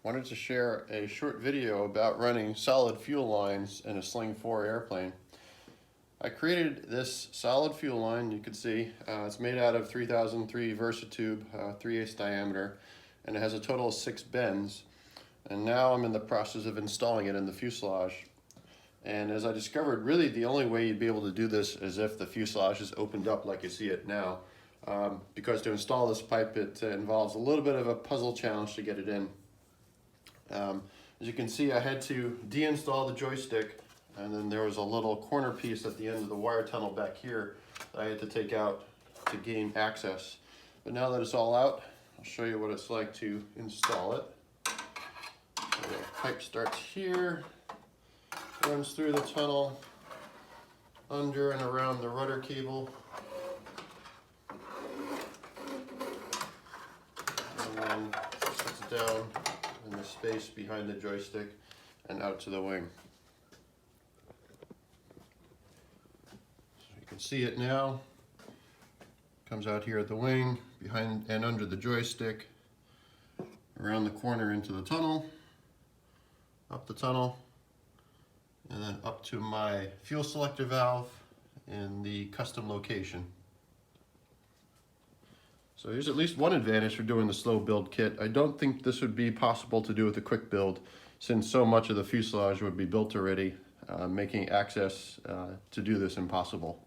Wanted to share a short video about running solid fuel lines in a Sling 4 airplane. I created this solid fuel line. You can see it's made out of 3003 Versatube, 3/8 diameter, and it has a total of 6 bends. And now I'm in the process of installing it in the fuselage. And as I discovered, really the only way you'd be able to do this is if the fuselage is opened up like you see it now. Because to install this pipe, it involves a little bit of a puzzle challenge to get it in. As you can see, I had to deinstall the joystick, and then there was a little corner piece at the end of the wire tunnel back here that I had to take out to gain access. But now that it's all out, I'll show you what it's like to install it. So the pipe starts here, runs through the tunnel, under and around the rudder cable, and then sits down in the space behind the joystick and out to the wing. So you can see it now. Comes out here at the wing, behind and under the joystick, around the corner into the tunnel, up the tunnel, and then up to my fuel selector valve in the custom location. So here's at least one advantage for doing the slow build kit. I don't think this would be possible to do with a quick build, since so much of the fuselage would be built already, making access to do this impossible.